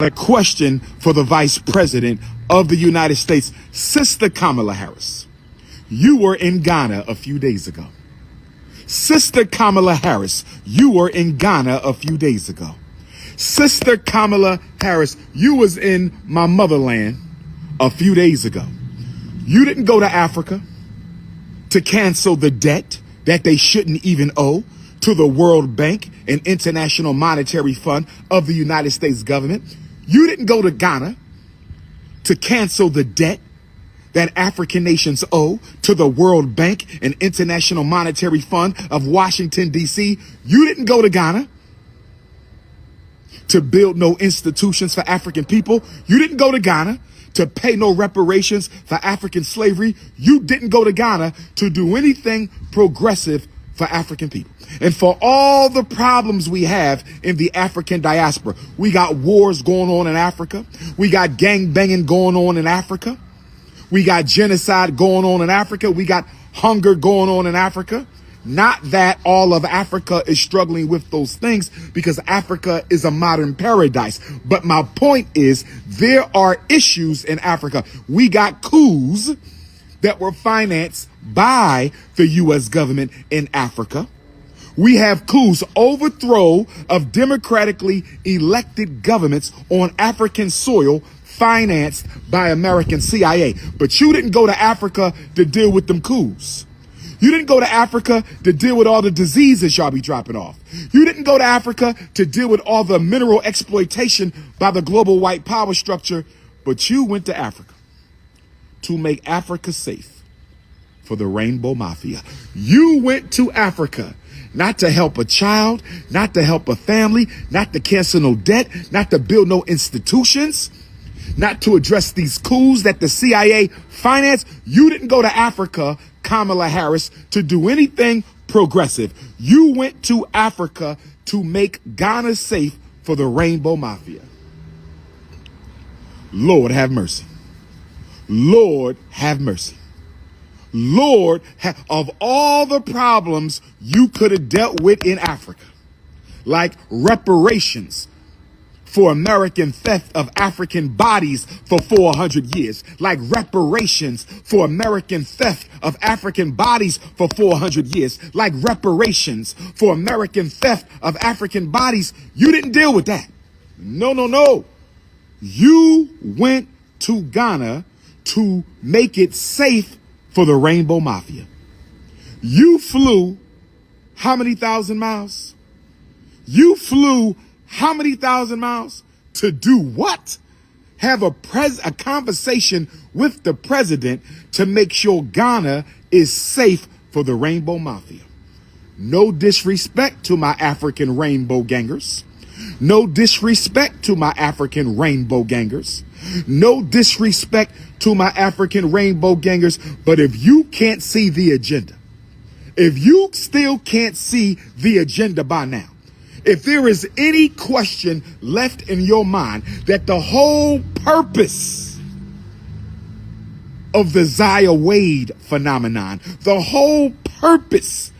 A question for the Vice President of the United States, Sister Kamala Harris. You were in Ghana a few days ago. Sister Kamala Harris, you were in Ghana a few days ago. Sister Kamala Harris, you was in my motherland a few days ago. You didn't go to Africa to cancel the debt that they shouldn't even owe to the World Bank and International Monetary Fund of the United States government. You didn't go to Ghana to cancel the debt that African nations owe to the World Bank and International Monetary Fund of Washington, D.C. You didn't go to Ghana to build no institutions for African people. You didn't go to Ghana to pay no reparations for African slavery. You didn't go to Ghana to do anything progressive for African people. And for all the problems we have in the African diaspora, we got wars going on in Africa. We got gang banging going on in Africa. We got genocide going on in Africa. We got hunger going on in Africa. Not that all of Africa is struggling with those things, because Africa is a modern paradise. But my point is, there are issues in Africa. We got coups that were financed by the U.S. government in Africa. We have coups, overthrow of democratically elected governments on African soil, financed by American CIA. But you didn't go to Africa to deal with them coups. You didn't go to Africa to deal with all the diseases y'all be dropping off. You didn't go to Africa to deal with all the mineral exploitation by the global white power structure. But you went to Africa to make Africa safe for the rainbow mafia. You went to Africa not to help a child, not to help a family, not to cancel no debt, not to build no institutions, not to address these coups that the CIA financed. You didn't go to Africa, Kamala Harris, to do anything progressive. You went to Africa to make Ghana safe for the rainbow mafia. Lord have mercy. Lord have mercy. Lord, of all the problems you could have dealt with in Africa, like reparations for American theft of African bodies for 400 years, like reparations for American theft of African bodies for 400 years, like reparations for American theft of African bodies, you didn't deal with that. No, no, no. You went to Ghana to make it safe for the rainbow mafia. You flew how many thousand miles? You flew how many thousand miles to do what? Have a conversation with the president to make sure Ghana is safe for the rainbow mafia. No disrespect to my African rainbow gangers. No disrespect to my African rainbow gangers. No disrespect to my African rainbow gangers. But if you can't see the agenda, if you still can't see the agenda by now, if there is any question left in your mind that the whole purpose of the Zaya Wade phenomenon, the whole purpose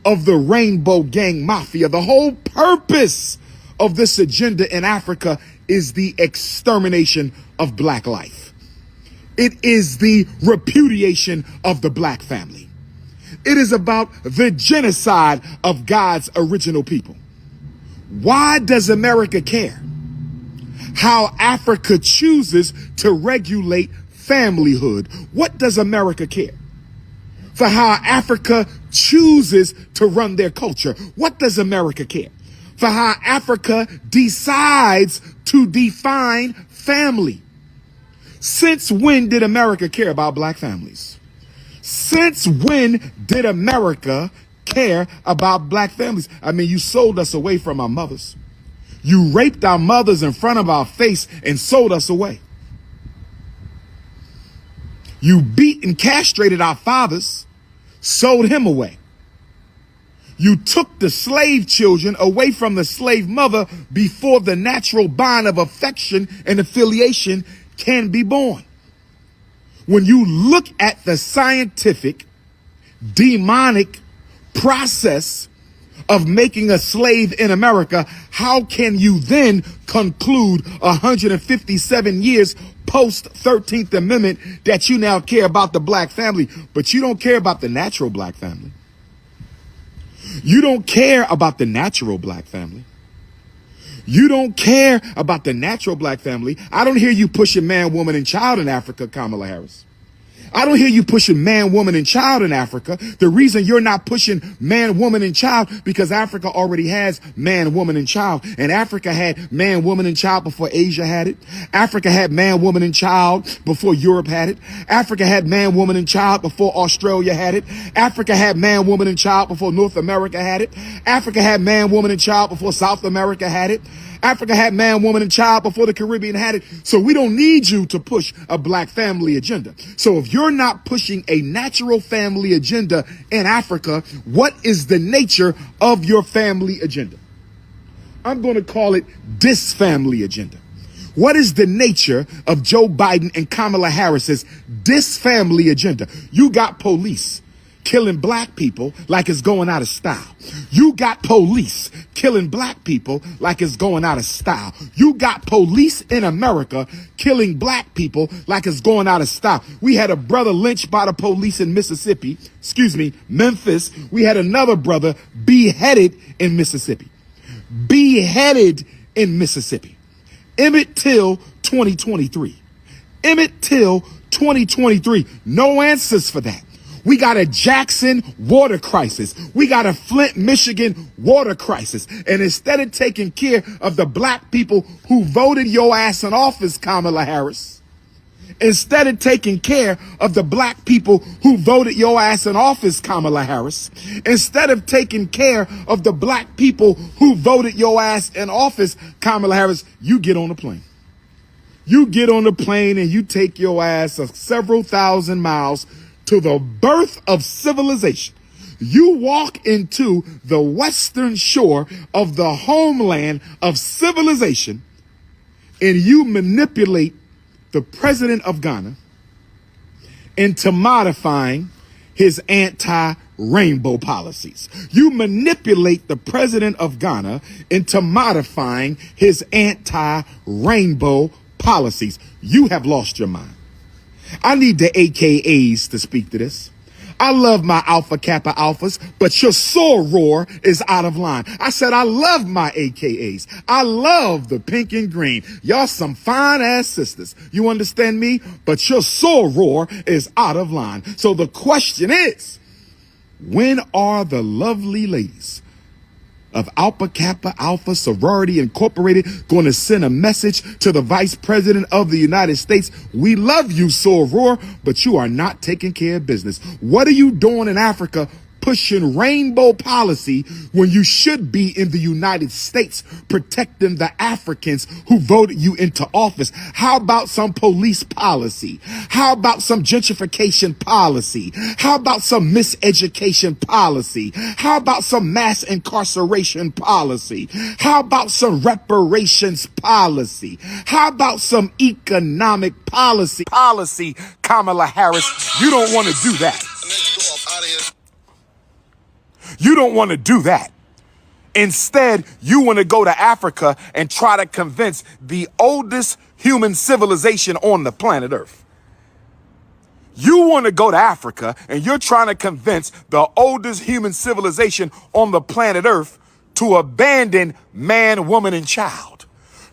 of the rainbow gang mafia, the whole purpose of this agenda in Africa is the extermination of black life. It is the repudiation of the black family. It is about the genocide of God's original people. Why does America care how Africa chooses to regulate familyhood? What does America care for how Africa chooses to run their culture? What does America care for how Africa decides to define family? Since when did America care about black families? Since when did America care about black families? I mean, you sold us away from our mothers. You raped our mothers in front of our face and sold us away. You beat and castrated our fathers, sold him away. You took the slave children away from the slave mother before the natural bond of affection and affiliation can be born. When you look at the scientific, demonic process of making a slave in America, how can you then conclude 157 years post 13th Amendment that you now care about the black family, but you don't care about the natural black family? You don't care about the natural black family. You don't care about the natural black family. I don't hear you pushing man, woman, and child in Africa, Kamala Harris. I don't hear you pushing man, woman, and child in Africa. The reason you're not pushing man, woman, and child, because Africa already has man, woman, and child. And Africa had man, woman, and child before Asia had it. Africa had man, woman, and child before Europe had it. Africa had man, woman, and child before Australia had it. Africa had man, woman, and child before North America had it. Africa had man, woman, and child before South America had it. Africa had man, woman, and child before the Caribbean had it. So we don't need you to push a black family agenda. So if you're not pushing a natural family agenda in Africa, what is the nature of your family agenda? I'm going to call it disfamily agenda. What is the nature of Joe Biden and Kamala Harris's disfamily agenda? You got police killing black people like it's going out of style. You got police killing black people like it's going out of style. You got police in America killing black people like it's going out of style. We had a brother lynched by the police in Memphis. We had another brother beheaded in Mississippi. Beheaded in Mississippi. Emmett Till 2023. Emmett Till 2023. No answers for that. We got a Jackson water crisis. We got a Flint, Michigan water crisis. And instead of taking care of the black people who voted your ass in office, Kamala Harris, instead of taking care of the black people who voted your ass in office, Kamala Harris, instead of taking care of the black people who voted your ass in office, Kamala Harris, you get on the plane. You get on the plane and you take your ass several thousand miles to the birth of civilization. You walk into the western shore of the homeland of civilization and you manipulate the president of Ghana into modifying his anti-rainbow policies. You manipulate the president of Ghana into modifying his anti-rainbow policies. You have lost your mind. I need the AKAs to speak to this. I love my Alpha Kappa Alphas, but your soror is out of line. I said I love my AKAs. I love the pink and green. Y'all some fine ass sisters. You understand me? But your soror is out of line. So the question is, when are the lovely ladies of Alpha Kappa Alpha Sorority Incorporated going to send a message to the Vice President of the United States? We love you, soror, but you are not taking care of business. What are you doing in Africa pushing rainbow policy when you should be in the United States protecting the Africans who voted you into office? How about some police policy? How about some gentrification policy? How about some miseducation policy? How about some mass incarceration policy? How about some reparations policy? How about some economic policy? Kamala Harris, you don't want to do that. You don't want to do that. Instead, you want to go to Africa and try to convince the oldest human civilization on the planet Earth. You want to go to Africa and you're trying to convince the oldest human civilization on the planet Earth to abandon man, woman, and child.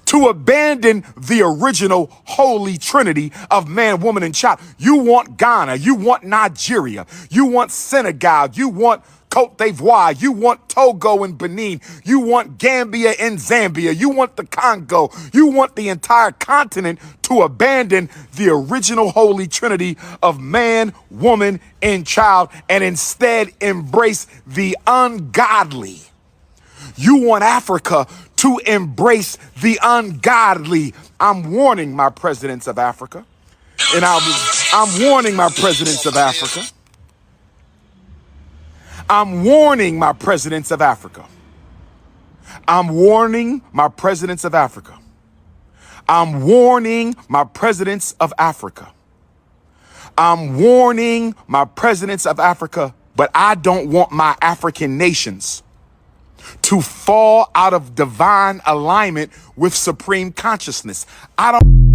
To abandon the original holy trinity of man, woman, and child. You want Ghana. You want Nigeria. You want Senegal. You want Cote d'Ivoire, you want Togo and Benin, you want Gambia and Zambia, you want the Congo, you want the entire continent to abandon the original holy trinity of man, woman, and child and instead embrace the ungodly. You want Africa to embrace the ungodly. I'm warning my presidents of Africa, and I'm warning my presidents of Africa. I'm warning my presidents of Africa. I'm warning my presidents of Africa. I'm warning my presidents of Africa. I'm warning my presidents of Africa, but I don't want my African nations to fall out of divine alignment with supreme consciousness. I don't